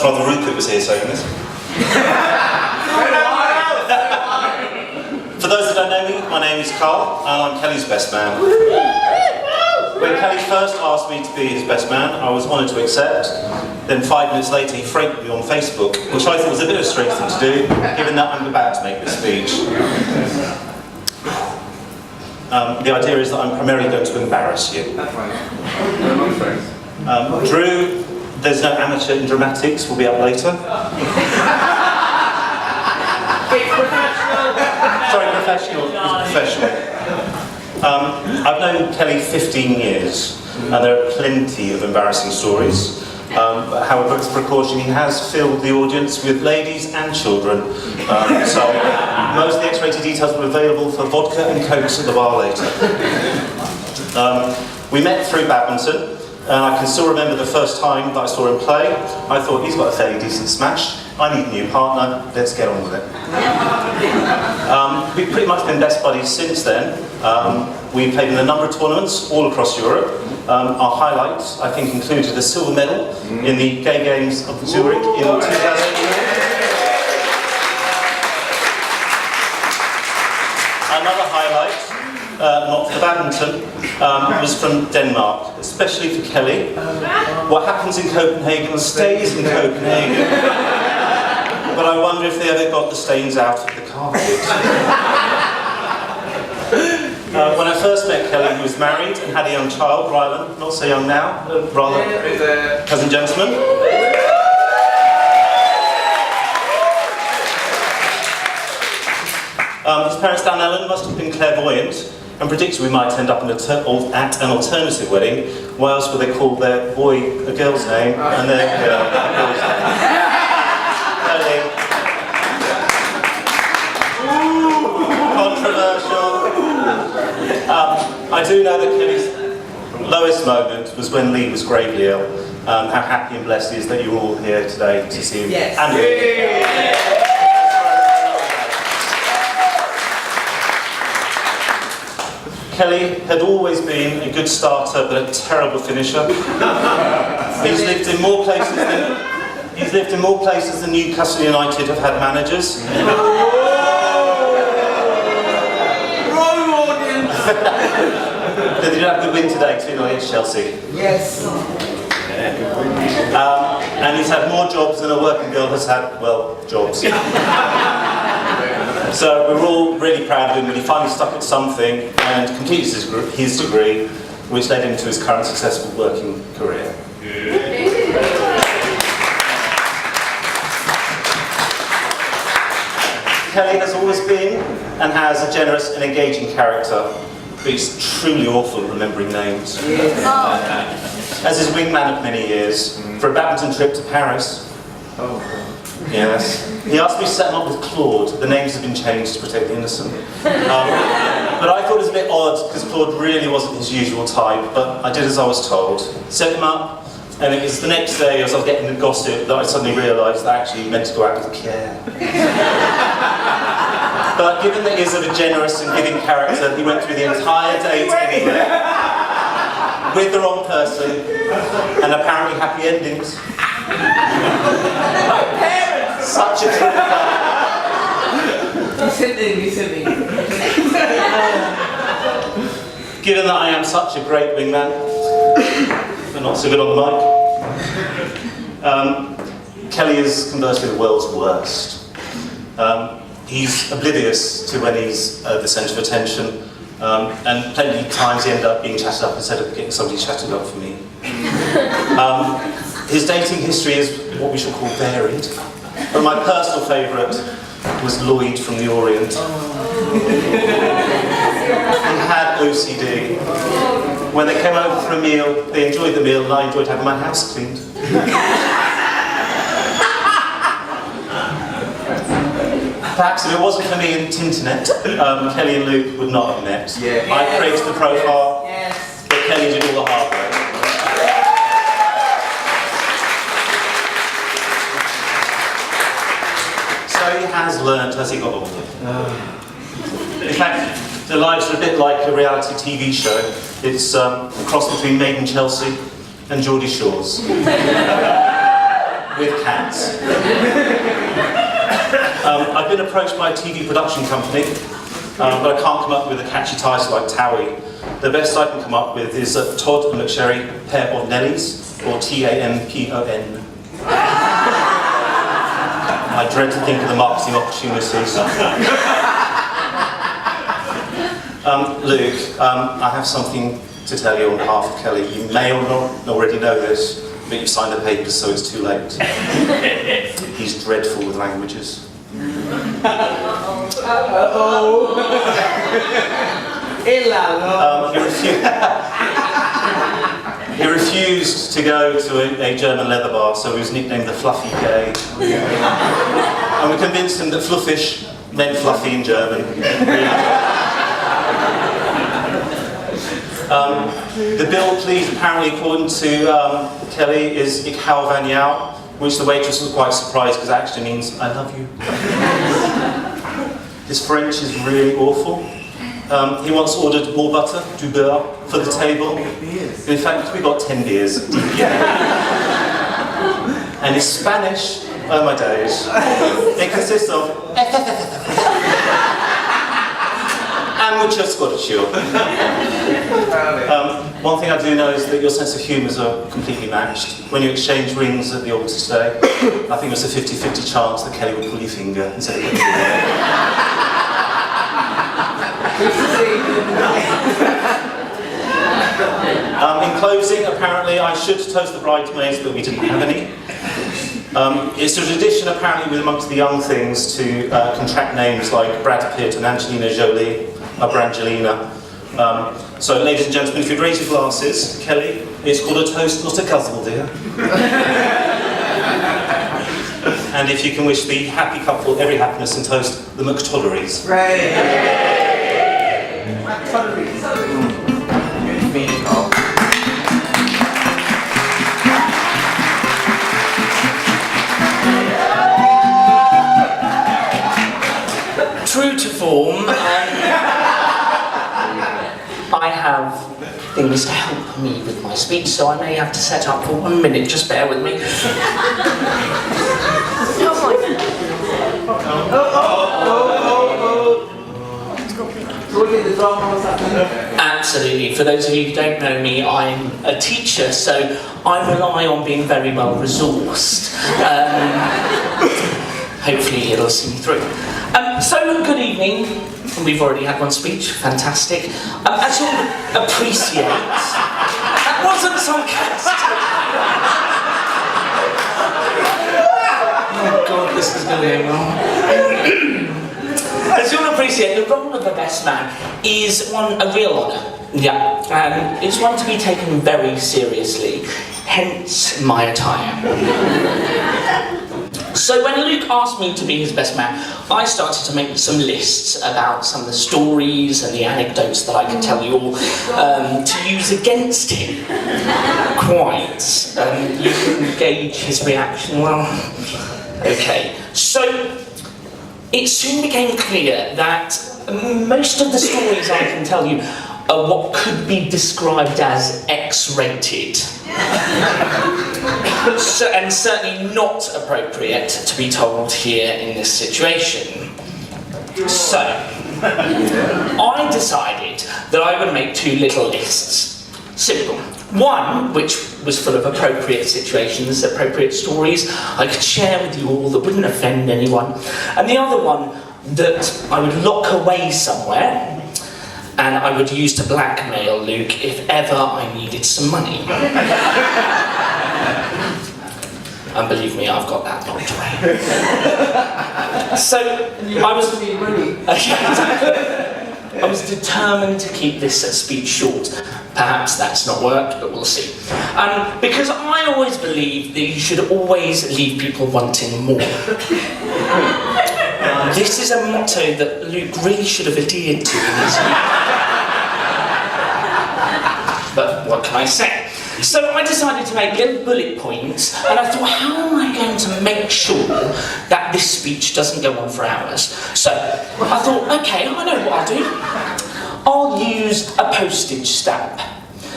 Father Rupert was here saying this. For those that don't know me, my name is Carl, and I'm Kelly's best man. When Kelly first asked me to be his best man, I was honoured to accept. Then 5 minutes later, he framed me on Facebook, which I thought was a bit of a strange thing to do, given that I'm about to make this speech. The idea is that I'm primarily going to embarrass you. Drew, there's no amateur in dramatics, will be up later. Sorry, professional. He's professional. I've known Kelly 15 years, and there are plenty of embarrassing stories. But however, as a precaution, he has filled the audience with ladies and children. So most of the X-rated details were available for vodka and cokes at the bar later. We met through badminton, and I can still remember the first time that I saw him play. I thought, he's got a fairly decent smash. I need a new partner, let's get on with it. We've pretty much been best buddies since then. We played in a number of tournaments all across Europe. Our highlights, I think, included a silver medal in the Gay Games of Zurich in 2008. Another highlight, not for badminton, was from Denmark, especially for Kelly. What happens in Copenhagen stays in Copenhagen. But I wonder if they ever got the stains out of the carpet. When I first met Kelly, he was married and had a young child, Rylan, not so young now, rather cousin gentleman. His parents, Dan Ellen, must have been clairvoyant and predicted we might end up at an alternative wedding. Why else would they call their boy a girl's name and their girl a boy's name? Controversial. I do know that Kelly's lowest moment was when Lee was gravely ill. How happy and blessed he is that you're all here today to see him. Yes. Kelly had always been a good starter but a terrible finisher. He's lived in more places than Newcastle United have had managers. They did have a good win today, 2-0 against Chelsea. Yes. And he's had more jobs than a working girl has had, well, jobs. So we're all really proud of him when he finally stuck at something and completed his degree, which led him to his current successful working career. Kelly has always been and has a generous and engaging character, but he's truly awful at remembering names. As his wingman of many years, for a badminton trip to Paris. Yes. He asked me to set him up with Claude. The names have been changed to protect the innocent. But I thought it was a bit odd because Claude really wasn't his usual type, but I did as I was told. Set him up, and it was the next day as I was getting the gossip that I suddenly realised that I actually meant to go out with Pierre. But given that he is of a generous and giving character, he went through the entire date anyway, with the wrong person, and apparently happy endings. Such a trooper. Given that I am such a great wingman, but not so good on the mic, Kelly is conversely the world's worst. He's oblivious to when he's the centre of attention, and plenty of times he ends up being chatted up instead of getting somebody chatted up for me. His dating history is what we shall call varied, but my personal favourite was Lloyd from the Orient. He had OCD. When they came over for a meal, they enjoyed the meal and I enjoyed having my house cleaned. Perhaps if it wasn't for me and Tinternet, Kelly and Luke would not have met. Yeah. I created the profile, Yes. but Kelly did all the hard work. So he has learned as he got older. In fact, their lives are a bit like a reality TV show. It's a cross between Made in Chelsea and Geordie Shores. with cats. I've been approached by a TV production company, but I can't come up with a catchy title like Towie. The best I can come up with is Todd and McSherry, Pair of Nellies, or TAMPON. I dread to think of the marketing opportunities. Luke, I have something to tell you on behalf of Kelly. You may or not already know this, but you've signed the papers, so it's too late. He's dreadful with languages. He refused to go to a German leather bar, so he was nicknamed the Fluffy Gay. And we convinced him that fluffish meant fluffy in German. The bill, please, apparently, according to Kelly, is Ik hou van jou, which the waitress was quite surprised because it actually means I love you. His French is really awful. He once ordered more butter, du beurre, for the table. In fact, we got 10 beers. And his Spanish, oh my days, it consists of and mucho scorcho. One thing I do know is that your sense of humours are completely matched. When you exchange rings at the altar today, I think there's a 50-50 chance that Kelly would pull your finger instead of putting your hair. In closing, apparently I should toast the bridesmaids, but we didn't have any. It's a tradition apparently with amongst the young things to contract names like Brad Pitt and Angelina Jolie, or Brangelina. So ladies and gentlemen, if you'd raise your glasses, Kelly, it's called a toast, not a guzzle, dear. And if you can wish the happy couple every happiness and toast the McTolleries. Right. True to form, I have things to help me with my speech, so I may have to set up for 1 minute, just bear with me. Absolutely. For those of you who don't know me, I'm a teacher, so I rely on being very well resourced. Hopefully it'll see me through. So, good evening. We've already had one speech, fantastic. As you'll appreciate, that wasn't sarcastic. Oh God, this is going to go wrong. As you'll appreciate, the role of the best man is a real honour. Yeah, and it's one to be taken very seriously, hence my attire. So when Luke asked me to be his best man, I started to make some lists about some of the stories and the anecdotes that I could tell you all to use against him. Quite. You can gauge his reaction well. Okay, so it soon became clear that most of the stories I can tell you are what could be described as X-rated. And certainly not appropriate to be told here in this situation. So, I decided that I would make 2 little lists. Simple. One, which was full of appropriate situations, appropriate stories I could share with you all that wouldn't offend anyone. And the other one that I would lock away somewhere and I would use to blackmail Luke if ever I needed some money. And believe me, I've got that locked away. So, I was determined to keep this speech short. Perhaps that's not worked, but we'll see. Because I always believe that you should always leave people wanting more. This is a motto that Luke really should have adhered to in his youth. But what can I say? So I decided to make little bullet points, and I thought, how am I going to make sure that this speech doesn't go on for hours? So I thought, okay, I know what I'll do. I'll use a postage stamp.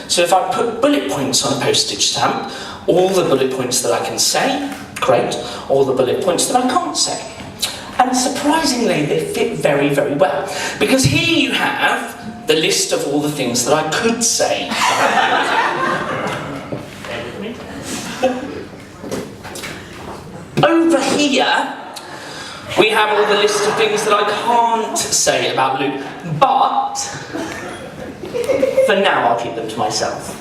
So if I put bullet points on a postage stamp, all the bullet points that I can say Great. All the bullet points that I can't say. And surprisingly, they fit very, very well. Because here you have the list of all the things that I could say. Over here, we have all the list of things that I can't say about Luke, but for now I'll keep them to myself.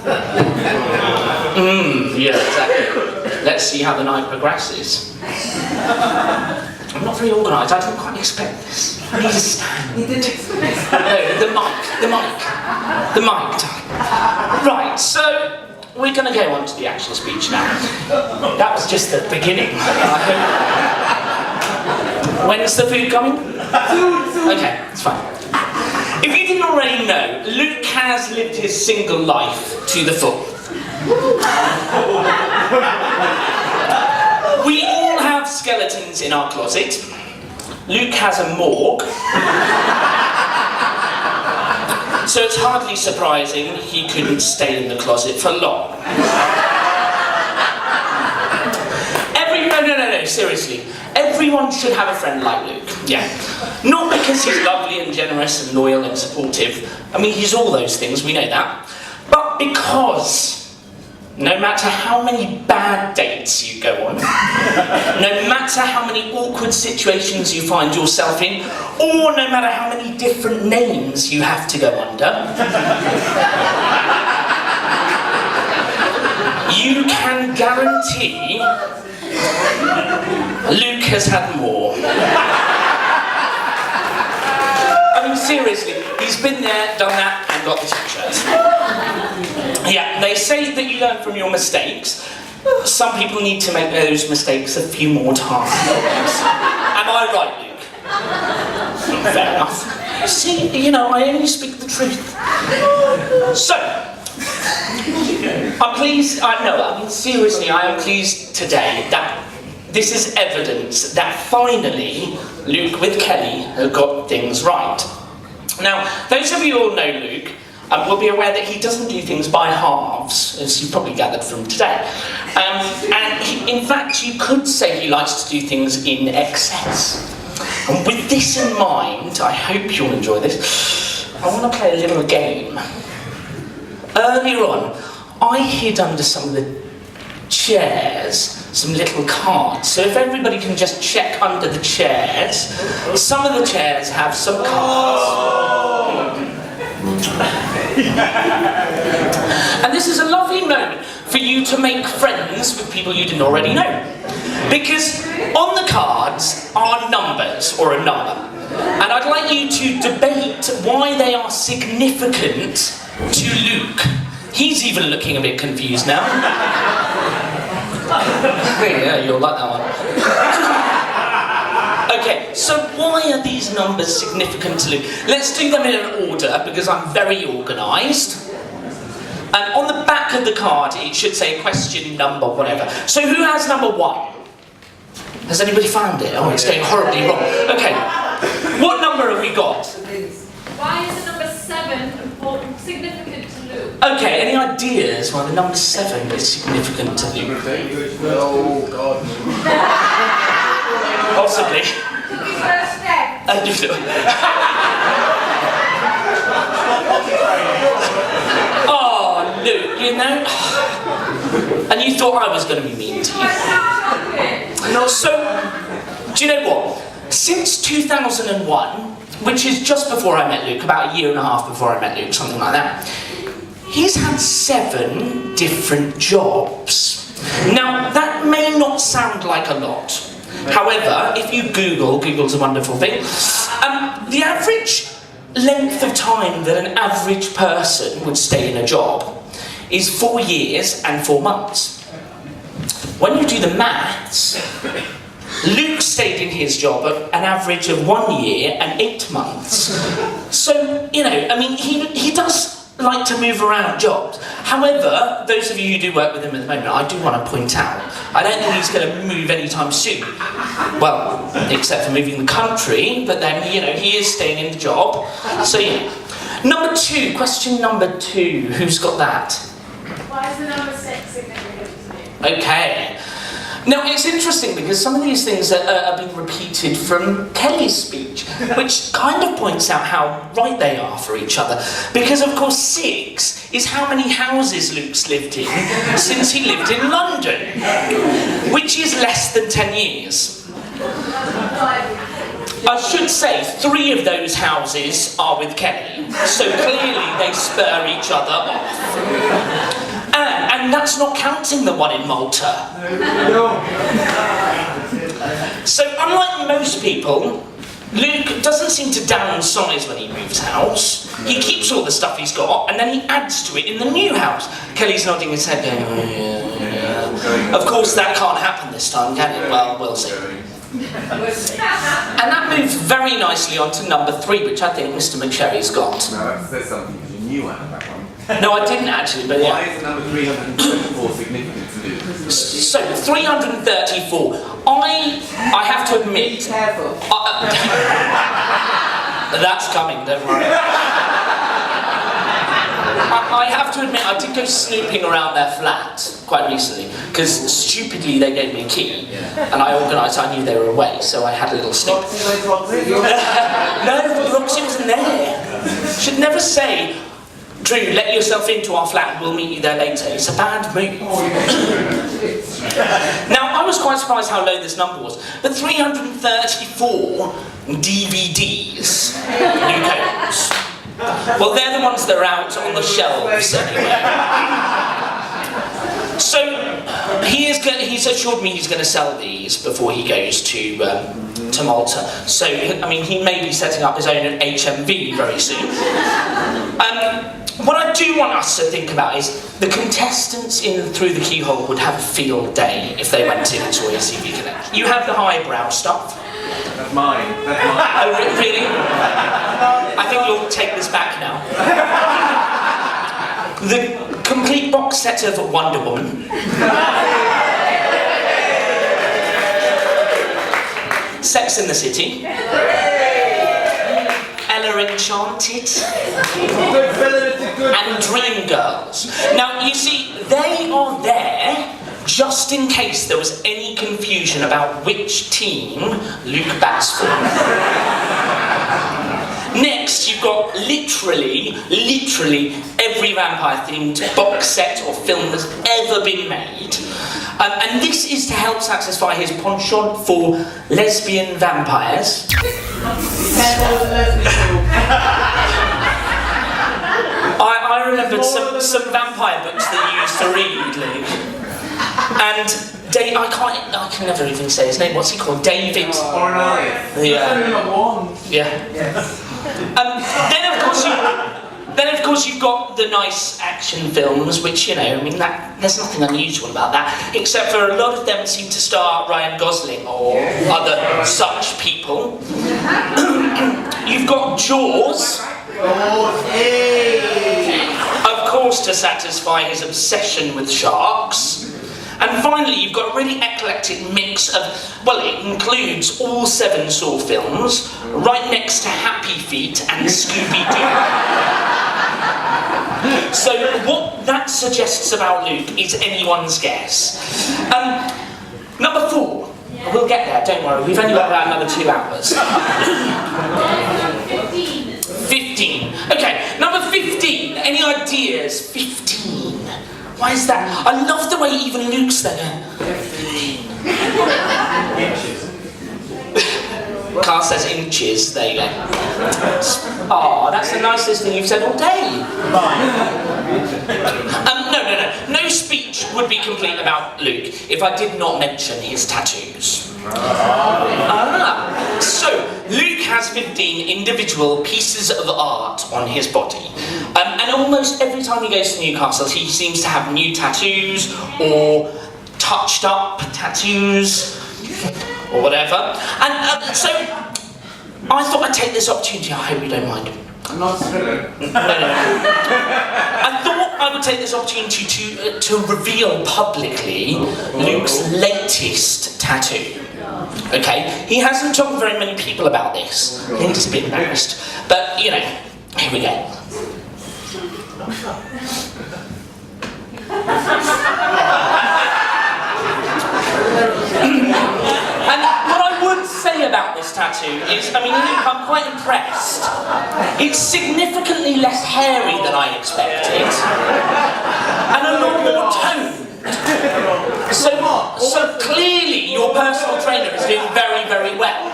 Yeah, exactly. Let's see how the night progresses. I'm not very organised, I didn't quite expect this. I need a stand. You didn't expect No, the mic. Right, so we're going to go on to the actual speech now. That was just the beginning. When's the food coming? Okay, it's fine. If you didn't already know, Luke has lived his single life to the full. We all have skeletons in our closet. Luke has a morgue. So it's hardly surprising he couldn't stay in the closet for long. No, seriously. Everyone should have a friend like Luke. Yeah. Not because he's lovely and generous and loyal and supportive. I mean, he's all those things, we know that. But because no matter how many bad dates you go on, no matter how many awkward situations you find yourself in, or no matter how many different names you have to go under, you can guarantee Luke has had more. I mean, seriously, he's been there, done that, and got the t-shirt. Yeah, they say that you learn from your mistakes. Some people need to make those mistakes a few more times. Am I right, Luke? Fair enough. See, you know, I only speak the truth. So, I'm pleased, seriously, I am pleased today that this is evidence that finally Luke with Kelly have got things right. Now, those of you who all know Luke will be aware that he doesn't do things by halves, as you probably gathered from today. In fact, you could say he likes to do things in excess. And with this in mind, I hope you'll enjoy this, I want to play a little game. Earlier on, I hid under some of the chairs some little cards. So if everybody can just check under the chairs, some of the chairs have some cards. And this is a lovely moment for you to make friends with people you didn't already know. Because on the cards are numbers, or a number. And I'd like you to debate why they are significant to Luke. He's even looking a bit confused now. Yeah, you'll like that one. Okay, so why are these numbers significant to Luke? Let's do them in an order, because I'm very organised. And on the back of the card, it should say question number whatever. So who has number 1? Has anybody found it? Oh, it's going horribly wrong. Okay, what number have we got? Why is the number 7 important, significant to Luke? Okay, any ideas why the number 7 is significant to Luke? Oh, God. Possibly. Took his first step. Oh, Luke, you know. And you thought I was going to be mean to you. So, do you know what? Since 2001, which is just before I met Luke, about a year and a half before I met Luke, something like that, he's had 7 different jobs. Now, that may not sound like a lot. However, if you Google's a wonderful thing, the average length of time that an average person would stay in a job is 4 years and 4 months. When you do the maths, Luke stayed in his job at an average of 1 year and 8 months. So, you know, I mean, he does like to move around jobs. However, those of you who do work with him at the moment, I do want to point out, I don't think he's going to move anytime soon. Well, except for moving the country, but then, you know, he is staying in the job. So, yeah. Number 2, question number 2, who's got that? Why is the number 6 significant to Luke? Okay. Now, it's interesting because some of these things are being repeated from Kelly's speech, which kind of points out how right they are for each other. Because, of course, 6 is how many houses Luke's lived in since he lived in London, which is less than 10 years. I should say 3 of those houses are with Kelly, so clearly they spur each other off. And that's not counting the one in Malta. So unlike most people, Luke doesn't seem to downsize when he moves house. He keeps all the stuff he's got and then he adds to it in the new house. Kelly's nodding his head going, oh, yeah. Of course that can't happen this time, can it? Well, we'll see. And that moves very nicely on to number 3, which I think Mr. McSherry's got. No, that says something because you knew out of that one. No, I didn't actually, but yeah. Why is number 324 significant to Luke? So, 334. I have to admit... Be careful. That's coming, don't worry. I have to admit, I did go snooping around their flat quite recently, because stupidly they gave me a key, and I organised, I knew they were away, so I had a little snoop. No, Roxy wasn't there. Should never say, Drew, let yourself into our flat and we'll meet you there later. It's a bad move. Now, I was quite surprised how low this number was, but 334 DVDs, Luke owns. Well, they're the ones that are out on the shelves anyway. So, he's assured me he's going to sell these before he goes to Malta. So, I mean, he may be setting up his own HMV very soon. What I do want us to think about is the contestants in Through the Keyhole would have a field day if they went to Victoria's Secret Connect. You have the highbrow stuff. That's mine. That's mine. Oh, really? I think you'll take this back now. The complete box set of Wonder Woman. Sex in the City. Ella Enchanted. And Dreamgirls. Now, you see, they are there just in case there was any confusion about which team Luke bats for. Next, you've got literally every vampire-themed box set or film that's ever been made. And this is to help satisfy his penchant for lesbian vampires. I remembered some vampire books that you used to read, Luke. And I can never even say his name. What's he called? David. Yeah. Then of course you've got the nice action films, which, you know, I mean, there's nothing unusual about that, except for a lot of them seem to star Ryan Gosling or other such people. You've got Jaws. Of course, to satisfy his obsession with sharks. And finally, you've got a really eclectic mix of, well, it includes all 7 Saw films, right next to Happy Feet and Scooby-Doo. So what that suggests about Luke is anyone's guess. Number 4. We'll get there, don't worry, we've only got about another 2 hours. 15. Okay, number 15. Any ideas? 15. Why is that? I love the way even Luke's there. 15. Carl says inches, there you go. Oh, that's the nicest thing you've said all day. No speech would be complete about Luke if I did not mention his tattoos. So, Luke has 15 individual pieces of art on his body. And almost every time he goes to Newcastle, he seems to have new tattoos or touched up tattoos or whatever. And so, I thought I'd take this opportunity, I hope you don't mind. I'm not sure. No. I thought I would take this opportunity to reveal publicly Luke's latest tattoo. Okay, he hasn't told very many people about this. I think he's a bit embarrassed. But, you know, here we go. And what I would say about this tattoo is, I mean, Luke, I'm quite impressed. It's significantly less hairy than I expected, and a lot more toned. So clearly your personal trainer is doing very, very well.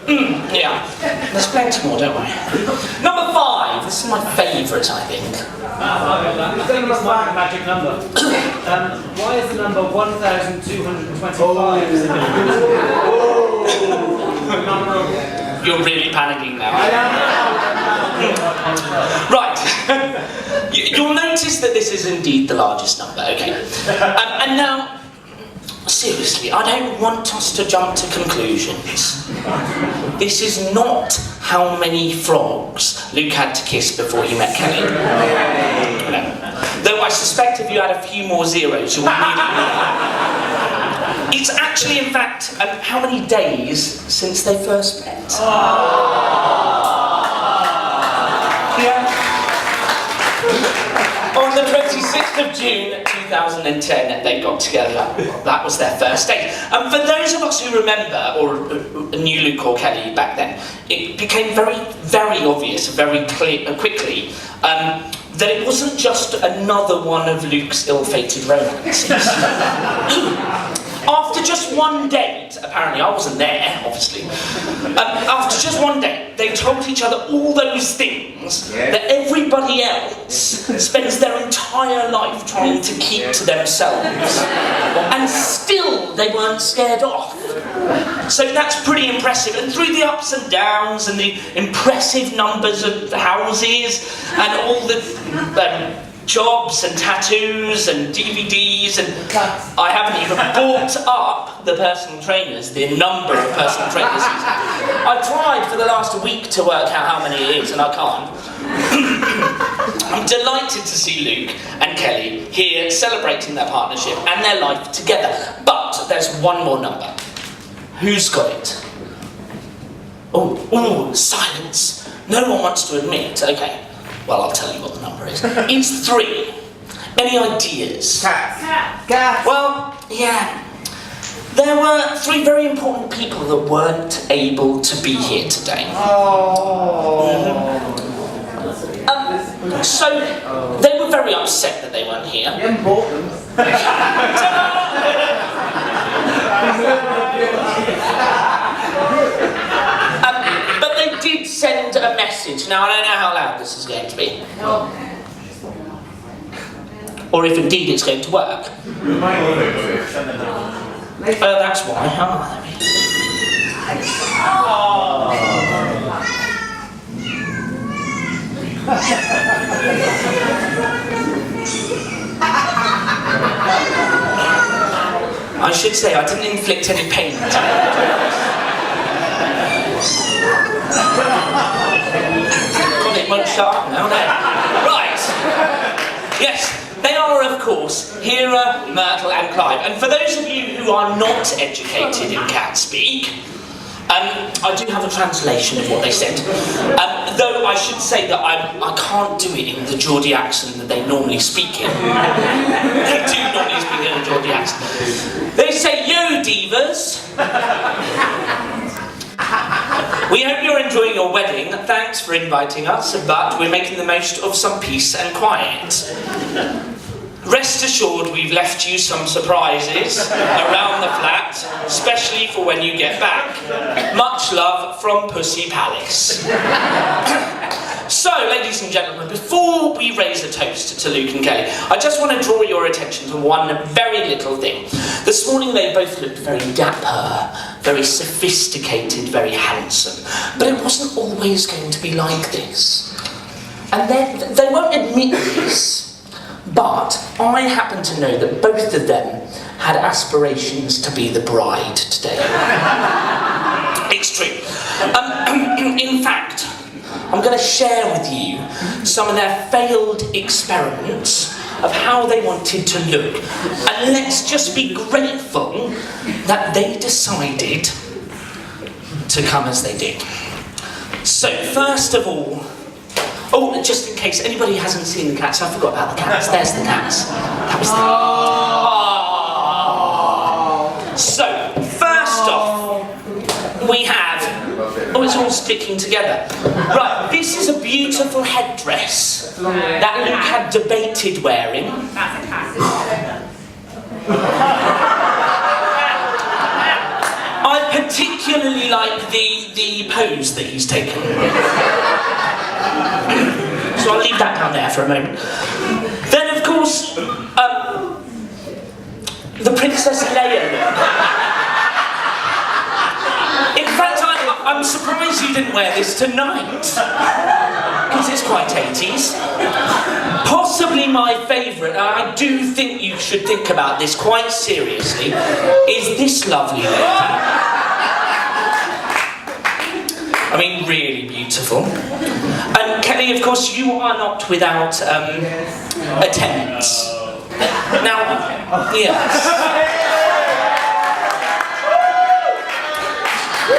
Yeah, there's plenty more, don't we? Number 5, this is my favourite, I think. It's not a magic number. Why is the number 1,225? You're really panicking now. Right. You'll notice that this is indeed the largest number, okay? And now, seriously, I don't want us to jump to conclusions. This is not how many frogs Luke had to kiss before he met Kelly. No. Though I suspect if you had a few more zeros, you'll immediately know. It's actually, in fact, how many days since they first met? Yeah. On the 26th of June 2010, they got together. That was their first date. And for those of us who remember, or knew Luke or Kelly back then, it became very, very obvious, very clear, quickly, that it wasn't just another one of Luke's ill-fated romances. After just one date, apparently I wasn't there, obviously. After just one date, they told each other all those things that everybody else spends their entire life trying to keep to themselves. And still, they weren't scared off. So that's pretty impressive. And through the ups and downs and the impressive numbers of houses and all the jobs and tattoos and DVDs, and I haven't even bought up the personal trainers, the number of personal trainers he's had. I've tried for the last week to work out how many it is, and I can't. I'm delighted to see Luke and Kelly here celebrating their partnership and their life together. But there's one more number. Who's got it? Oh, silence. No one wants to admit. Okay. Well, I'll tell you what the number is. It's 3. Any ideas? Cat. Well, yeah. There were 3 very important people that weren't able to be here today. So, they were very upset that they weren't here. Important. But they did send a message. Now, I don't know how loud this is going to be. Or if indeed it's going to work. That's why. I should say I didn't inflict any pain. God, it won't shut up now, no. Right. Yes, they are, of course, Hera, Myrtle and Clive. And for those of you who are not educated in cat speak, I do have a translation of what they said. Though I should say that I can't do it in the Geordie accent that they normally speak in. They do normally speak in a Geordie accent. They say, "Yo, divas. We hope you're enjoying your wedding. Thanks for inviting us, but we're making the most of some peace and quiet. Rest assured we've left you some surprises around the flat, especially for when you get back. Much love from Pussy Palace." So, ladies and gentlemen, before we raise a toast to Luke and Kelly, I just want to draw your attention to one very little thing. This morning they both looked very dapper, very sophisticated, very handsome. But it wasn't always going to be like this. And they won't admit this, but I happen to know that both of them had aspirations to be the bride today. It's true. In fact, I'm going to share with you some of their failed experiments of how they wanted to look. And let's just be grateful that they decided to come as they did. So, first of all, just in case anybody hasn't seen the cats, I forgot about the cats. There's the cats. That was the... So, first off, we have... Oh, it's all sticking together. Right, this is a beautiful headdress that Luke had debated wearing. That's a classic. I particularly like the pose that he's taken. So I'll leave that down there for a moment. Then, of course, the Princess Leia look. In fact, I'm surprised you didn't wear this tonight, because it's quite 80s. Possibly my favourite, and I do think you should think about this quite seriously, is this lovely lady. I mean, really beautiful. And Kelly, of course, you are not without attendants. Now, yes.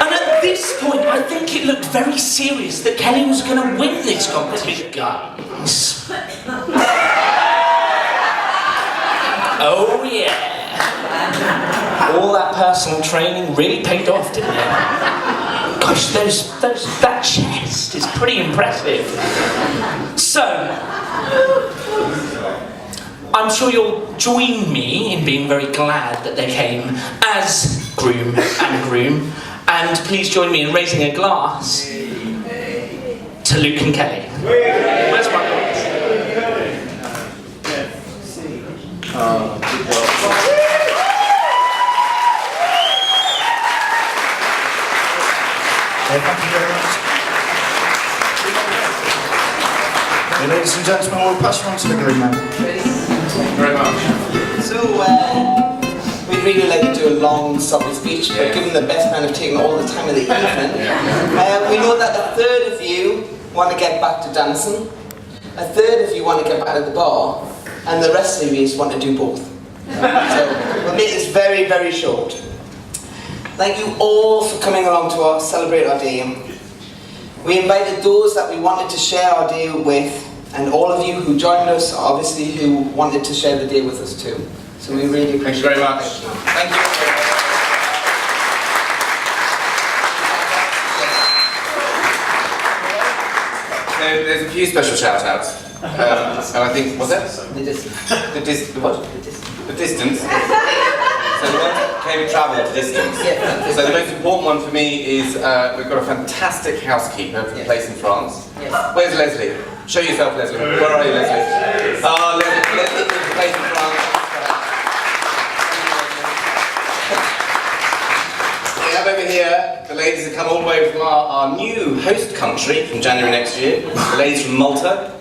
And at this point, I think it looked very serious that Kelly was going to win this competition. Guns. Oh yeah. All that personal training really paid off, didn't it? Gosh, that chest is pretty impressive. So, I'm sure you'll join me in being very glad that they came as groom and groom, and please join me in raising a glass to Luke and Kelly. Where's my glass? Thank you very much. Ladies and gentlemen, we'll pass you on to the groom now. Very much. So, we'd really like to do a long, supple speech, but given the best man have taken all the time of the evening, we know that a third of you want to get back to dancing, a third of you want to get back to the bar, and the rest of you just want to do both. So, we'll make this very, very short. Thank you all for coming along to celebrate our day. We invited those that we wanted to share our day with, and all of you who joined us, obviously, who wanted to share the day with us too. So we really appreciate it. Thank you very much. Thank you. There's a few special shout-outs. And I think, what's that? The distance. The distance. So the ones that came and travelled the distance. Yeah. So the most important one for me is we've got a fantastic housekeeper from a place in France. Yes. Where's Leslie? Show yourself, Leslie. Where are you, Leslie? Oh, Leslie from a place in France. We have over here the ladies that come all the way from our new host country from January next year. The ladies from Malta.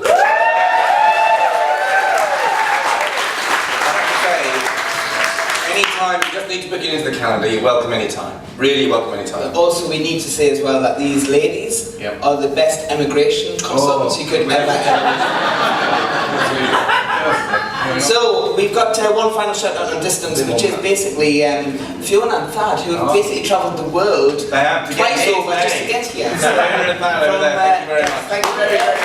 Anytime, you just need to book it into the calendar, you're welcome anytime. Really welcome anytime. Also, we need to say as well that these ladies Yep. are the best immigration consultants you could ever have. So, we've got one final shout out on distance, which is basically Fiona and Thad, who have basically travelled the world They have to get twice here over today. just to get here. So, Fiona and Thad over there, thank you very much. Thank you very much.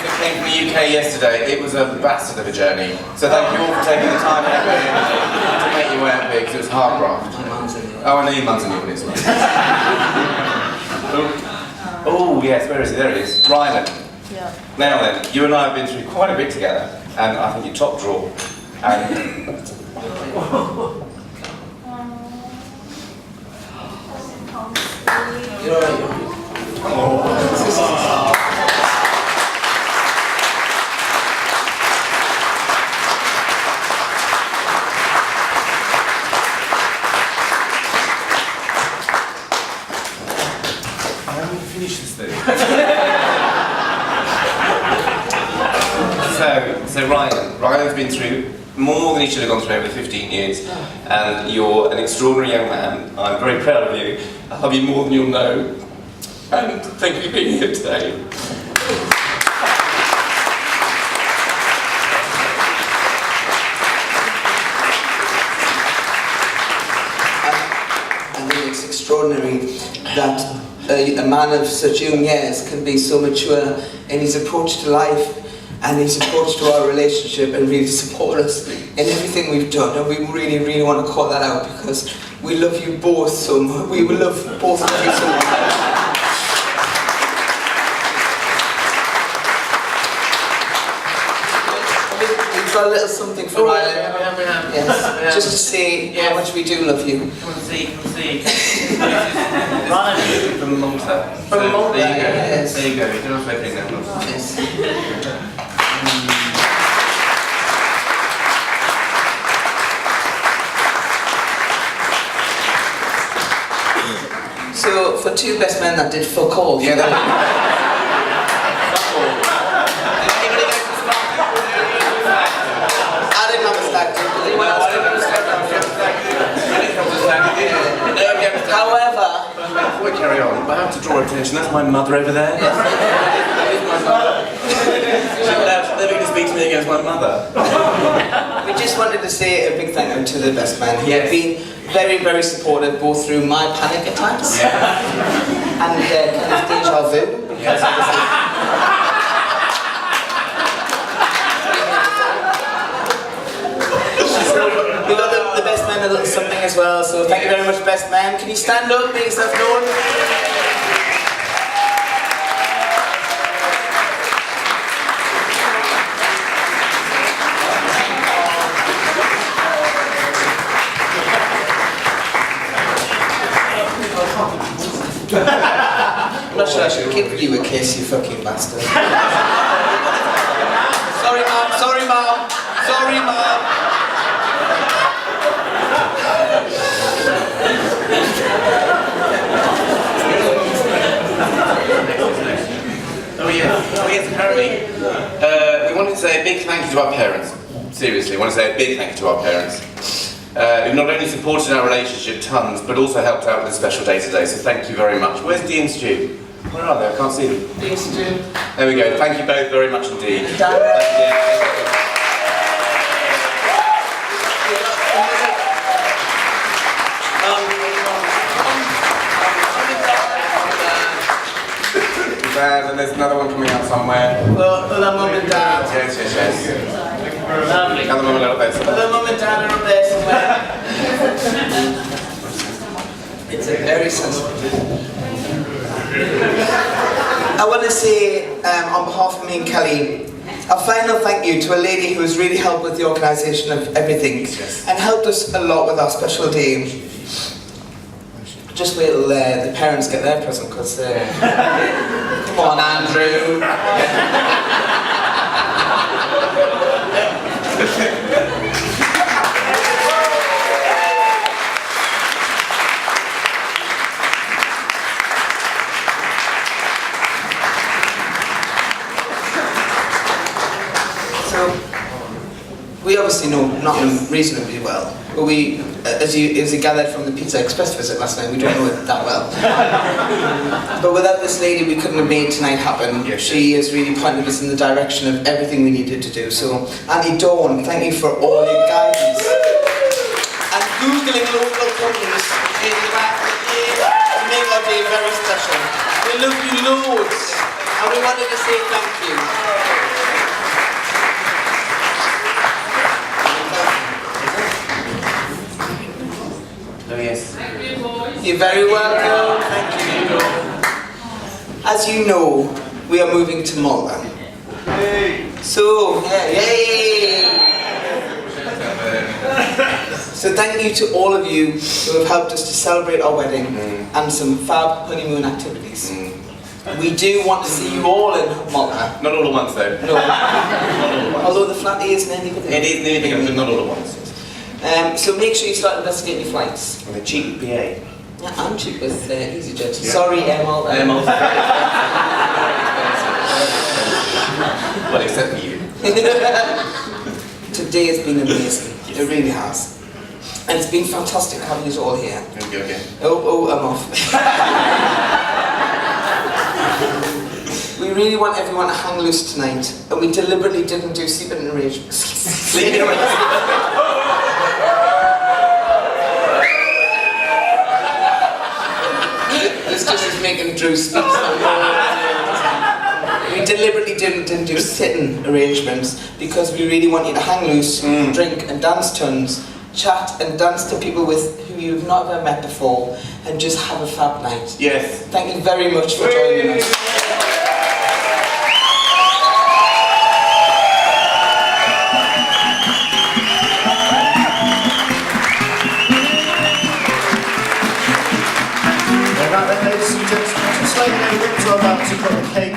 That came from the UK yesterday. It was a bastard of a journey. So thank you all for taking the time and effort to make your way out here, because it was hard graft. Oh, I know your mum's in the audience. Oh yes, where is he? There he is. Ryland. Yeah. Now then, you and I have been through quite a bit together, and I think you're top draw. And You're all right. finish this thing. So Ryan's been through more than he should have gone through over 15 years, and you're an extraordinary young man. I'm very proud of you. I love you more than you'll know, and thank you for being here today. I think it's extraordinary that a man of such young years can be so mature in his approach to life and his approach to our relationship and really support us in everything we've done. And we really, really want to call that out because we love you both so much. We love both of you so much. We've got a little something for Rylan. Yes, just to say how much we do love you. Come and see. From Malta. From Malta, There you go. yes. There you go. You don't have to take that one. Yes. So, for two best men that did fuck all. Yeah, that I didn't have a stag do. Anyone else did have a stag do? However, Before we carry on, I have to draw attention. That's my mother over there. She's living to speak to me against my mother. we just wanted to say a big thank you to the best man. He has been very, very supportive both through my panic attacks and kind of deja vu. We got the best man a little something as well, so thank you very much, best man. Can you stand up, make yourself known? I'm not sure I should give you a kiss, you fucking bastard. Sorry, Mom. Sorry, Mom. Sorry, Mom. Oh yes, apparently. We wanted to say a big thank you to our parents. Seriously, we want to say a big thank you to our parents. Who not only supported our relationship tons, but also helped out with the special day today, so thank you very much. Where's Dee and Stu? Where are they? I can't see them. Please do. There we go. Thank you both very much indeed. And there's another one coming out somewhere. Well, Mum and Dad. Yes. Lovely. Another one a little bit. Hello, Mum and Dad are up there somewhere. It's a very sensitive. I want to say, on behalf of me and Kelly, a final thank you to a lady who has really helped with the organisation of everything and helped us a lot with our special day. Just wait till the parents get their present, because come on, Andrew. So, we obviously know Nottingham reasonably well, but we, as you gathered from the Pizza Express visit last night, we don't know it that well. But without this lady, we couldn't have made tonight happen. She has really pointed us in the direction of everything we needed to do. So, Andy Dawn, thank you for all your guidance. And Googling local companies in the back of the day to make our day very special. We love you loads, and we wanted to say thank you. Oh yes. Thank you, boys. You're very welcome. Thank you. As you know, we are moving to Malta. So, yay! So thank you to all of you who have helped us to celebrate our wedding and some fab honeymoon activities. We do want to see you all in Malta. Not all at once though. No. Although the flat isn't anything. It is nearly big, but not all at once. So make sure you start investigating your flights. And the cheap PA. Yeah, I'm cheap with EasyJet. Sorry, Emil. Well, except for you. Today has been amazing. It really has. And it's been fantastic having you all here. Okay. Oh, I'm off. We really want everyone to hang loose tonight, and we deliberately didn't do sleeping arrangements. Sleeping arrangements. This just is making Drew speak. We we deliberately didn't do sitting arrangements because we really want you to hang loose, drink and dance tons, chat and dance to people who you've not ever met before, and just have a fab night. Yes. Thank you very much for joining us. Right then, ladies and gentlemen, just like you know, we're about to put the cake